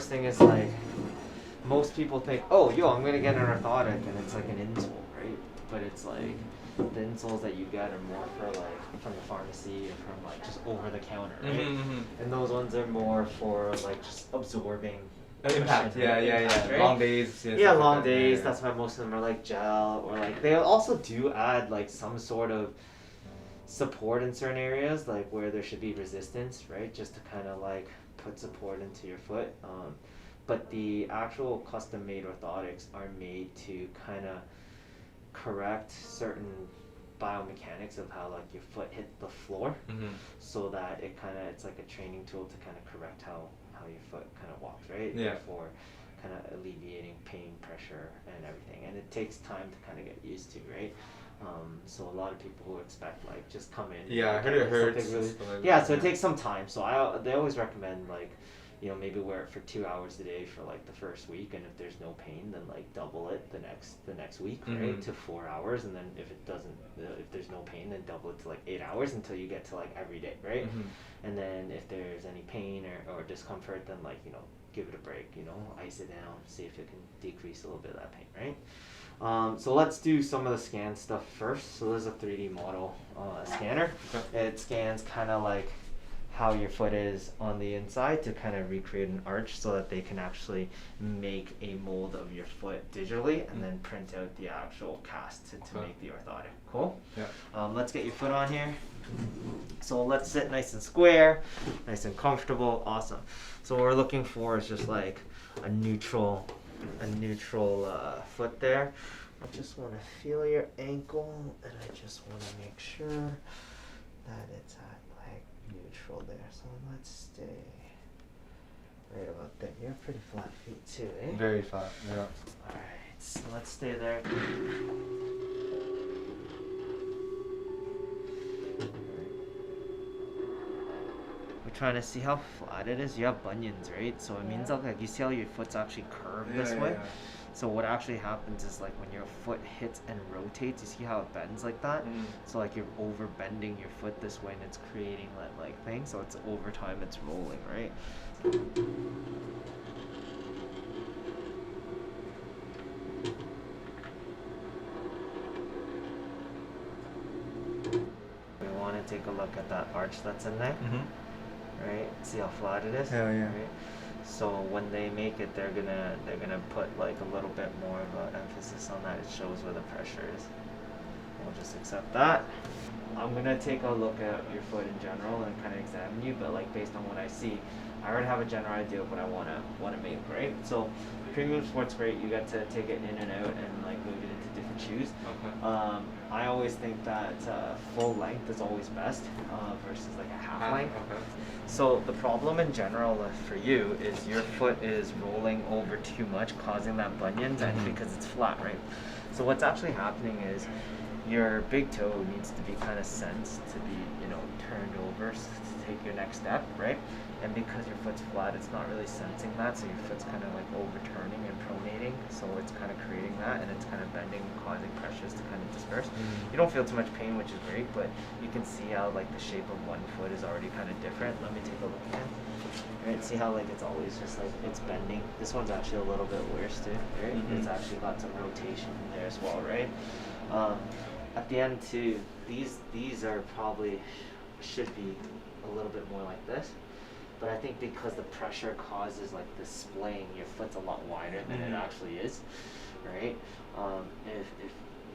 first thing is like, most people think, oh, yo, I'm gonna get an orthotic, and it's like an insole, right? But it's like, the insoles that you get are more for like from the pharmacy or from like just over the counter, right? And those ones are more for like just absorbing impact. Right? Long days. Yeah, long days. That's why most of them are like gel, or like they also do add like some sort of support in certain areas, like where there should be resistance, right? Just to kind of like put support into your foot. But the actual custom made orthotics are made to kind of correct certain biomechanics of how like your foot hit the floor, so that it's like a training tool to kind of correct how your foot kind of walks, right? Yeah. Therefore, kind of alleviating pain, pressure, and everything. And it takes time to kind of get used to, right? So a lot of people who expect like just come in. Yeah, I heard it hurts. Really, yeah, so it takes some time. So they always recommend like, you know, maybe wear it for 2 hours a day for like the first week, and if there's no pain, then like double it the next week, right, to 4 hours, and then if there's no pain, then double it to like 8 hours until you get to like every day, right? And then if there's any pain or discomfort, then like, you know, give it a break, you know, ice it down, see if it can decrease a little bit of that pain, right? So let's do some of the scan stuff first. So there's a 3D model scanner. It scans kind of like how your foot is on the inside to kind of recreate an arch, so that they can actually make a mold of your foot digitally and then print out the actual cast to make the orthotic. Cool? Yeah. Let's get your foot on here. So let's sit nice and square, nice and comfortable. Awesome. So what we're looking for is just like a neutral foot there. I just want to feel your ankle, and I just want to make sure that it's at like neutral there. So let's stay right about there. You have pretty flat feet too, eh? Very flat, yeah. Alright, so let's stay there. We're trying to see how flat it is. You have bunions, right? So it means like you see how your foot's actually curved this way? Yeah. So what actually happens is like when your foot hits and rotates, you see how it bends like that? So like you're over bending your foot this way, and it's creating that like thing. So it's over time, it's rolling, right? We want to take a look at that arch that's in there, right? See how flat it is? Yeah. Right? So when they make it, they're gonna put like a little bit more of an emphasis on that. It shows where the pressure is. We'll just accept that. I'm gonna take a look at your foot in general and kind of examine you, but like based on what I see, I already have a general idea of what I wanna make, right? So premium sport's great. You get to take it in and out and like move it into different shoes. Okay. I always think that full length is always best versus like a half length. Okay. So the problem in general for you is your foot is rolling over too much, causing that bunions, and because it's flat, right? So what's actually happening is your big toe needs to be kind of sensed to be, you know, turned over to take your next step, right? And because your foot's flat, it's not really sensing that, so your foot's kind of like overturning and pronating, so it's kind of creating that, and it's kind of bending and causing pressures to kind of disperse. You don't feel too much pain, which is great, but you can see how like the shape of one foot is already kind of different. Let me take a look again. Right, see how like it's always just like it's bending. This one's actually a little bit worse too, right? It's actually got some rotation in there as well, right? At the end too, these are probably should be a little bit more like this. But I think because the pressure causes like the splaying, your foot's a lot wider than it actually is, right? If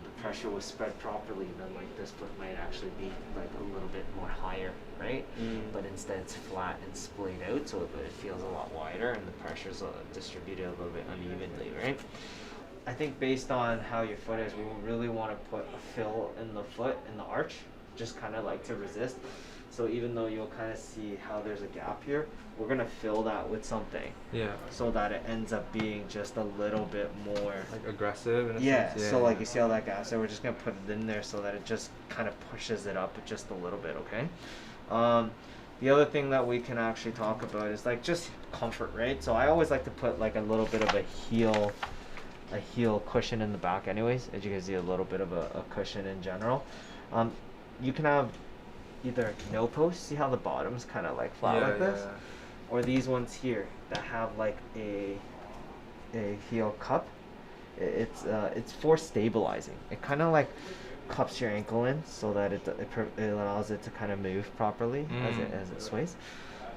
the pressure was spread properly, then like this foot might actually be like a little bit more higher, right? But instead it's flat and splayed out, so it feels a lot wider, and the pressure's distributed a little bit unevenly, right? I think based on how your foot is, we really want to put a fill in the foot, in the arch, just kind of like to resist. So even though you'll kind of see how there's a gap here, we're going to fill that with something. Yeah. So that it ends up being just a little bit more... Like aggressive in a sense? Yeah, so like you see how that gap, so we're just going to put it in there so that it just kind of pushes it up just a little bit, okay? The other thing that we can actually talk about is like just comfort, right? So I always like to put like a little bit of a heel cushion in the back anyways, as you can see, a little bit of a cushion in general. You can have either no post, see how the bottom's kind of like flat like this? or these ones here that have like a heel cup, it's for stabilizing. It kind of like cups your ankle in so that it allows it to kind of move properly as it sways.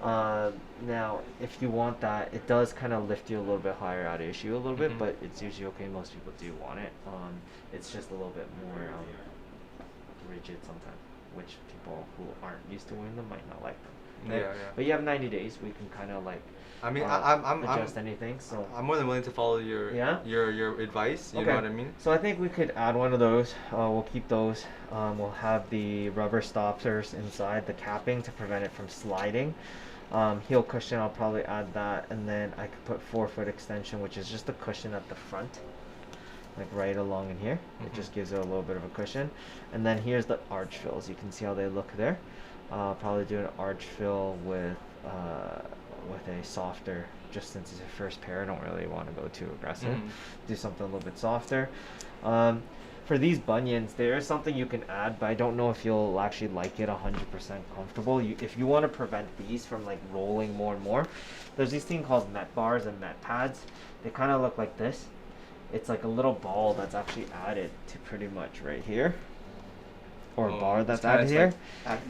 Now, if you want that, it does kind of lift you a little bit higher out of issue a little bit, but it's usually okay. Most people do want it. It's just a little bit more rigid sometimes, which people who aren't used to wearing them might not like them. Right? Yeah, yeah. But you have 90 days. We can kind of like I mean, adjust anything. So I'm more than willing to follow your advice. You know what I mean? So I think we could add one of those. We'll keep those. We'll have the rubber stoppers inside the capping to prevent it from sliding. Heel cushion, I'll probably add that, and then I could put forefoot extension, which is just a cushion at the front, like right along in here. It just gives it a little bit of a cushion. And then here's the arch fills. You can see how they look there. Probably do an arch fill with a softer, just since it's your first pair. I don't really want to go too aggressive. Do something a little bit softer. For these bunions, there is something you can add, but I don't know if you'll actually like it 100% comfortable. If you want to prevent these from like rolling more and more, there's these things called met bars and met pads. They kind of look like this. It's like a little ball that's actually added to pretty much right here, or a bar that's added here.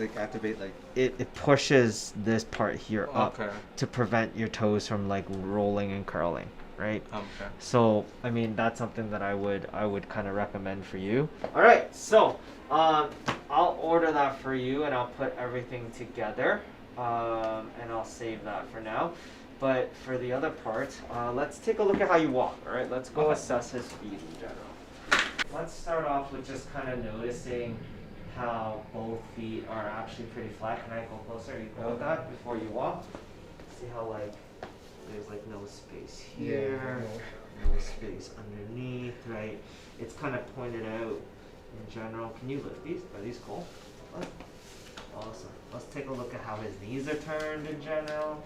Like activate like it pushes this part here up to prevent your toes from like rolling and curling. Right. Okay. So I mean that's something that I would kind of recommend for you. All right. So I'll order that for you, and I'll put everything together, and I'll save that for now. But for the other part, let's take a look at how you walk. All right. Let's go assess his feet in general. Let's start off with just kind of noticing how both feet are actually pretty flat. Can I go closer? Are you cool with that before you walk? See how like. There's like no space here, no space underneath, right? It's kind of pointed out in general. Can you lift these? Are these cool? What? Awesome. Let's take a look at how his knees are turned in general.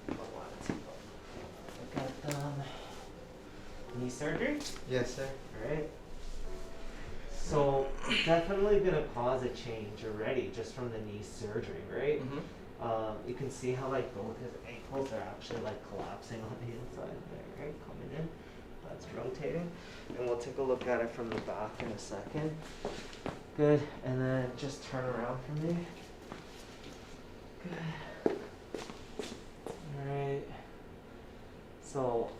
Look at them. Knee surgery? Yes, sir. Alright. So definitely gonna cause a change already just from the knee surgery, right? You can see how like both his ankles are actually like collapsing on the inside there, right? Coming in. That's rotating. And we'll take a look at it from the back in a second. Good. And then just turn around for me. Good. Alright. So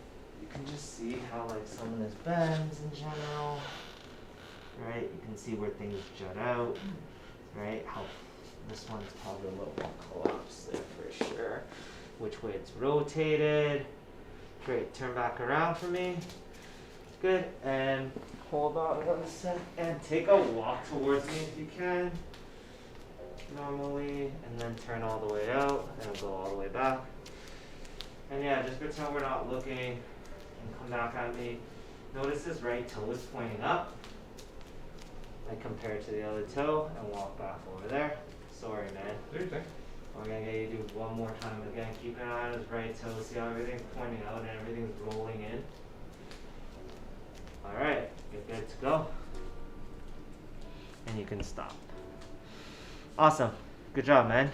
you can just see how like some of this bends in general. Right? You can see where things jut out. Right? How this one's probably a little more collapsed there for sure. Which way it's rotated. Great. Turn back around for me. Good. And hold on 1 sec. And take a walk towards me if you can. Normally. And then turn all the way out. And go all the way back. And yeah, just pretend we're not looking. And come back at me. Notice his right toe is pointing up. Like compared to the other toe. And walk back over there. Sorry, man. Do your thing. We're gonna get you to do one more time. Again, keep an eye on his right toe. See how everything's pointing out and everything's rolling in. Alright, you're good to go. And you can stop. Awesome. Good job, man.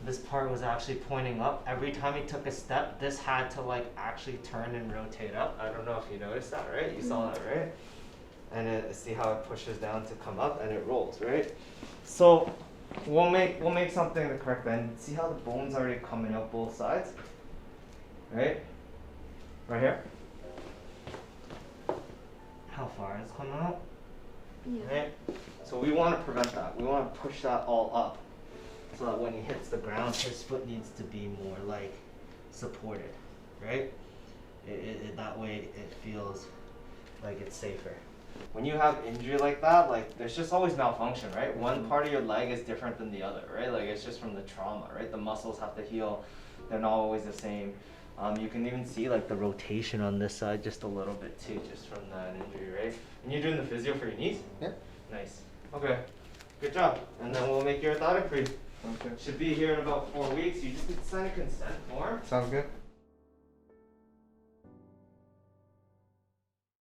This part was actually pointing up. Every time he took a step, this had to like actually turn and rotate up. I don't know if you noticed that, right? You saw that, right? And see how it pushes down to come up and it rolls, right? So we'll make something the correct bend. See how the bone's already coming up both sides? Right? Right here? How far is it coming up? Yeah. Right? So we want to prevent that. We want to push that all up so that when he hits the ground, his foot needs to be more like supported, right? That way it feels like it's safer. When you have injury like that, like there's just always malfunction, right? One part of your leg is different than the other, right? Like it's just from the trauma, right? The muscles have to heal. They're not always the same. You can even see like the rotation on this side just a little bit too, just from that injury, right? And you're doing the physio for your knees? Yeah. Nice. Okay. Good job. And then we'll make your orthotic for you. Okay. Should be here in about 4 weeks. You just need to sign a consent form. Sounds good.